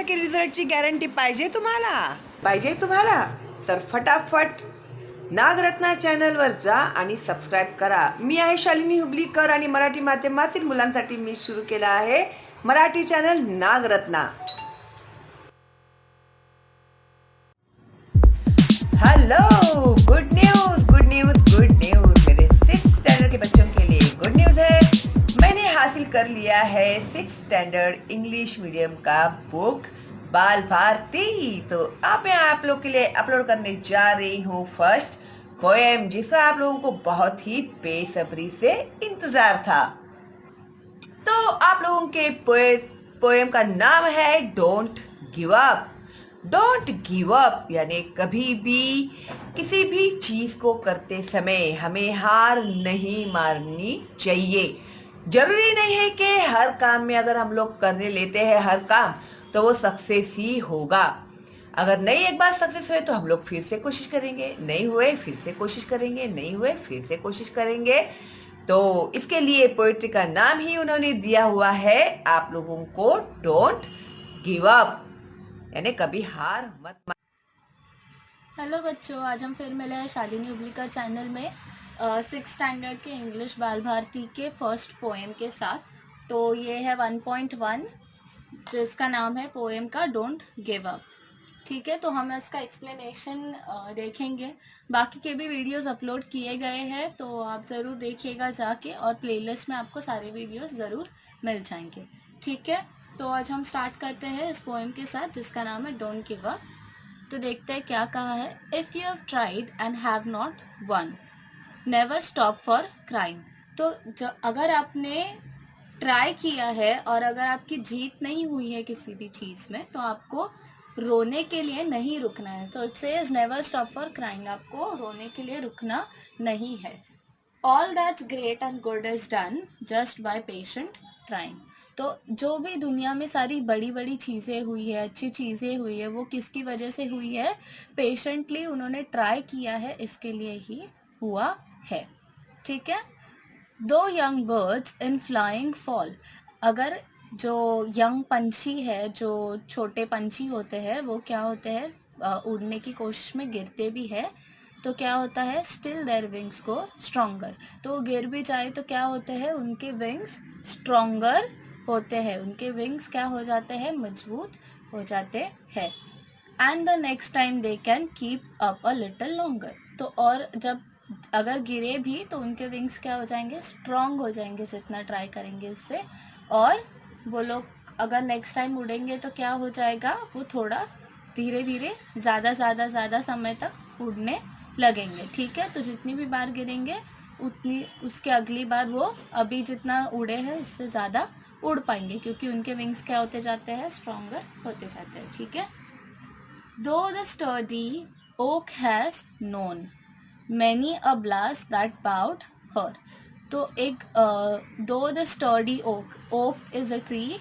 की रिझल्टची गॅरंटी पाहिजे तुम्हाला तर फटाफट नागरत्ना चॅनलवर जा आणि सबस्क्राईब करा. मी आहे शालिनी हुबलीकर आणि मराठी माध्यमातील मुलांसाठी मी सुरू केला आहे Marathi channel Nagarathna. Hello, good news मेरे 6th स्टैंडर्ड के बच्चों के लिए गुड न्यूज़ है. मैंने हासिल कर लिया है 6th स्टैंडर्ड इंग्लिश मीडियम का बुक बाल भारती. तो अब मैं आप लोग के लिए अपलोड करने जा रही हूँ फर्स्ट पोएम, जिसका आप लोगों को बहुत ही बेसब्री से इंतजार था. तो आप लोगों के पोएम का नाम है don't give up. Don't give up यानी कभी भी किसी भी चीज़ को करते समय हमें हार नहीं माननी चाहिए. जरूरी नहीं है कि हर काम में अगर हम लोग करने लेते हैं हर काम तो वो सक्सेस ही होगा. अगर नहीं एक बार सक्सेस हुए तो हम लोग फिर से कोशिश करेंगे, नहीं हुए फिर से कोशिश करेंगे, नहीं हुए फिर से कोशिश करेंगे. तो इसके लिए पोएट्री का नाम ही उन्होंने दिया हुआ है आप लोगों को डोंट गिव अप, यानी कभी हार मत. हेलो बच्चों, आज हम फिर मिले हैं शालिनी हुबलीकर चैनल में 6th स्टैंडर्ड के इंग्लिश बाल भारती के फर्स्ट पोएम के साथ. तो ये है 1.1 जिसका नाम है पोएम का डोंट गिव अप. ठीक है, तो हम इसका एक्सप्लेनेशन देखेंगे. बाकी के भी वीडियोस अपलोड किए गए हैं तो आप ज़रूर देखिएगा जाके, और प्लेलिस्ट में आपको सारे वीडियोस ज़रूर मिल जाएंगे. ठीक है, तो आज हम स्टार्ट करते हैं इस पोएम के साथ जिसका नाम है डोंट गिव अप. तो देखते हैं क्या कहा है. If you have tried and have not one, never stop for crying. तो अगर आपने ट्राई किया है और अगर आपकी जीत नहीं हुई है किसी भी चीज़ में तो आपको रोने के लिए नहीं रुकना है. तो it says never stop for crying, आपको रोने के लिए रुकना नहीं है. All that's great and good is done just by patient trying. तो जो भी दुनिया में सारी बड़ी बड़ी चीज़ें हुई है, अच्छी चीज़ें हुई है, वो किसकी वजह से हुई है? पेशेंटली उन्होंने ट्राई किया है, इसके लिए ही हुआ है. ठीक है. दो young birds in flying fall. अगर जो यंग पंछी है, जो छोटे पंछी होते हैं, वो क्या होते हैं, उड़ने की कोशिश में गिरते भी है. तो क्या होता है? स्टिल देयर विंग्स को स्ट्रॉन्गर. तो गिर भी जाए तो क्या होते हैं? उनके विंग्स स्ट्रॉन्गर होते हैं. उनके विंग्स क्या हो जाते हैं? मजबूत हो जाते हैं. And the next time they can keep up a little longer. तो और जब अगर गिरे भी तो उनके विंग्स क्या हो जाएंगे? स्ट्रॉन्ग हो जाएंगे जितना ट्राई करेंगे उससे. और वो लोग अगर नेक्स्ट टाइम उड़ेंगे तो क्या हो जाएगा? वो थोड़ा धीरे धीरे ज़्यादा समय तक उड़ने लगेंगे. ठीक है, तो जितनी भी बार गिरेंगे उतनी उसके अगली बार वो अभी जितना उड़े हैं उससे ज़्यादा उड़ पाएंगे, क्योंकि उनके विंग्स क्या होते जाते हैं? स्ट्रॉन्गर होते जाते हैं. ठीक है. Though the sturdy oak has known many a blast that bowed her. तो एक though the sturdy oak, oak is a tree.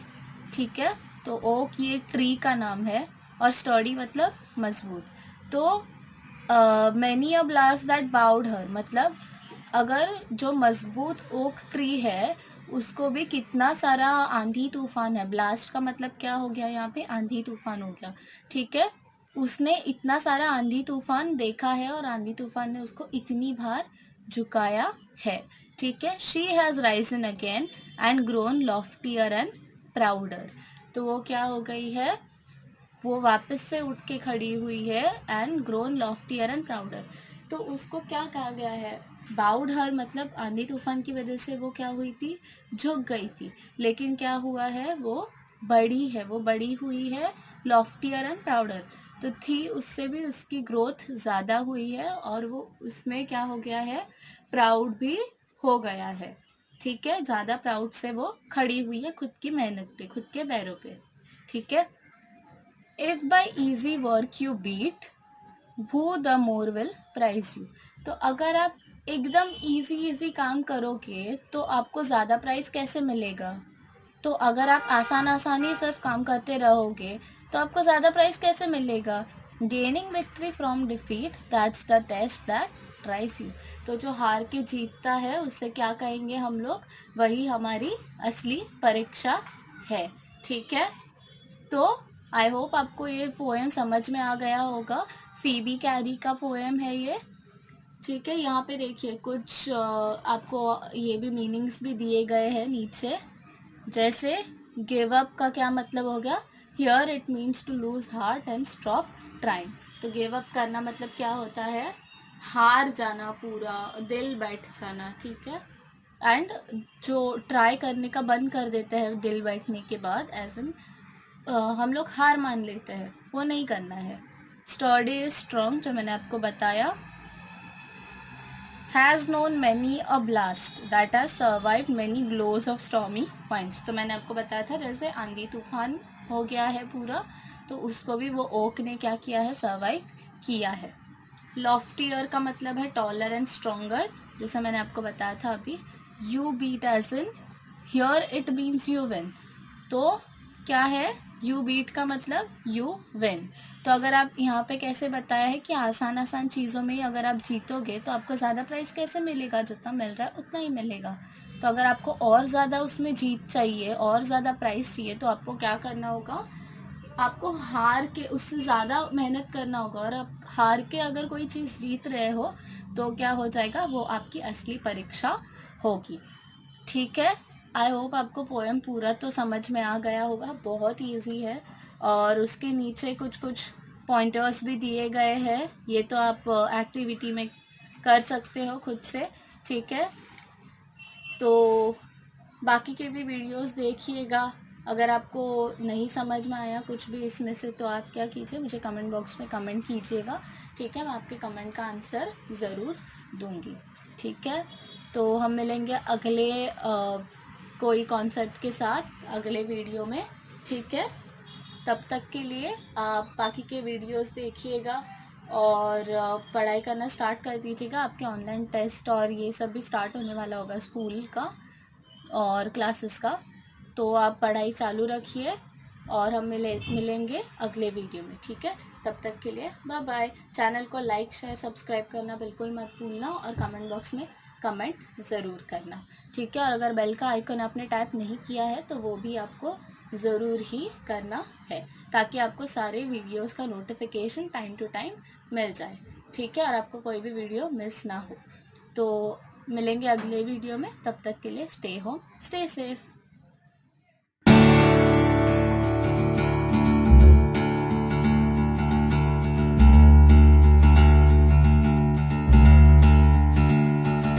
ठीक है, तो ओक ये ट्री का नाम है और स्टर्डी मतलब मजबूत. तो many a blast that bowed her मतलब अगर जो मजबूत ओक ट्री है उसको भी कितना सारा आंधी तूफान है. ब्लास्ट का मतलब क्या हो गया? यहाँ पे आंधी तूफान हो गया. ठीक है, उसने इतना सारा आंधी तूफान देखा है और आंधी तूफान ने उसको इतनी बार झुकाया है. ठीक है. She has risen again and grown loftier and prouder. तो वो क्या हो गई है? वो वापस से उठ के खड़ी हुई है. And grown loftier and prouder, तो उसको क्या कहा गया है? बाउड हर मतलब आंधी तूफान की वजह से वो क्या हुई थी? झुक गई थी. लेकिन क्या हुआ है? वो बड़ी है, वो बड़ी हुई है. लॉफ्टियर एंड प्राउडर तो थी, उससे भी उसकी ग्रोथ ज़्यादा हुई है और वो उसमें क्या हो गया है? प्राउड भी हो गया है. ठीक है, ज़्यादा प्राउड से वो खड़ी हुई है खुद की मेहनत पे, खुद के पैरों पे. ठीक है. If by easy work you beat who the more will prize you. तो अगर आप एकदम इजी काम करोगे तो आपको ज़्यादा प्राइस कैसे मिलेगा? तो अगर आप आसानी सिर्फ काम करते रहोगे तो आपको ज़्यादा प्राइस कैसे मिलेगा? Gaining victory from defeat that's the test that tries you. तो जो हार के जीतता है उससे क्या कहेंगे हम लोग? वही हमारी असली परीक्षा है. ठीक है. तो आई होप आपको ये पोएम समझ में आ गया होगा। फीबी कैरी का पोएम है ये। ठीक है, यहाँ पे देखिए कुछ आपको ये भी मीनिंग्स भी दिए गए हैं नीचे। जैसे गिव अप का क्या मतलब हो गया, here it means to lose heart and stop trying. तो गिव अप करना मतलब क्या होता है, हार जाना, पूरा दिल बैठ जाना। ठीक है, एंड जो ट्राई करने का बंद कर देते हैं दिल बैठने के बाद, एज इन हम लोग हार मान लेते हैं, वो नहीं करना है। स्टर्डी इज स्ट्रॉन्ग, जो मैंने आपको बताया। has known many a blast that has survived many blows of stormy winds। तो मैंने आपको बताया था जैसे आंधी तूफान हो गया है पूरा, तो उसको भी वो ओक ने क्या किया है, सर्वाइव किया है। लॉफ्टियर का मतलब है टॉलर एंड स्ट्रोंगर, जैसे मैंने आपको बताया था अभी। You beat as in here it means you win. तो क्या है, यू बीट का मतलब यू विन। तो अगर आप यहाँ पे कैसे बताया है कि आसान आसान चीज़ों में ही अगर आप जीतोगे तो आपको ज़्यादा प्राइस कैसे मिलेगा, जितना मिल रहा है उतना ही मिलेगा। तो अगर आपको और ज़्यादा उसमें जीत चाहिए, और ज़्यादा प्राइस चाहिए, तो आपको क्या करना होगा, आपको हार के उससे ज़्यादा मेहनत करना होगा। और आप हार के अगर कोई चीज़ जीत रहे हो तो क्या हो जाएगा, वो आपकी असली परीक्षा होगी। ठीक है, आई होप आपको पोएम पूरा तो समझ में आ गया होगा। बहुत ईजी है, और उसके नीचे कुछ कुछ पॉइंटर्स भी दिए गए हैं। ये तो आप एक्टिविटी में कर सकते हो खुद से। ठीक है, तो बाकी के भी वीडियोस देखिएगा। अगर आपको नहीं समझ में आया कुछ भी इसमें से, तो आप क्या कीजिए, मुझे कमेंट बॉक्स में कमेंट कीजिएगा। ठीक है, मैं आपके कमेंट का आंसर ज़रूर दूंगी। ठीक है, तो हम मिलेंगे अगले कोई कॉन्सेप्ट के साथ अगले वीडियो में। ठीक है, तब तक के लिए आप बाकी के वीडियोस देखिएगा, और पढ़ाई करना स्टार्ट कर दीजिएगा। आपके ऑनलाइन टेस्ट और ये सब भी स्टार्ट होने वाला होगा, स्कूल का और क्लासेस का। तो आप पढ़ाई चालू रखिए, और हम मिलेंगे अगले वीडियो में। ठीक है, तब तक के लिए बाय बाय। चैनल को लाइक शेयर सब्सक्राइब करना बिल्कुल मत भूलना, और कमेंट बॉक्स में कमेंट ज़रूर करना। ठीक है, और अगर बेल का आइकन आपने टैप नहीं किया है तो वो भी आपको ज़रूर ही करना है, ताकि आपको सारे वीडियोस का नोटिफिकेशन टाइम टू टाइम मिल जाए। ठीक है, और आपको कोई भी वीडियो मिस ना हो। तो मिलेंगे अगले वीडियो में, तब तक के लिए स्टे होम स्टे सेफ।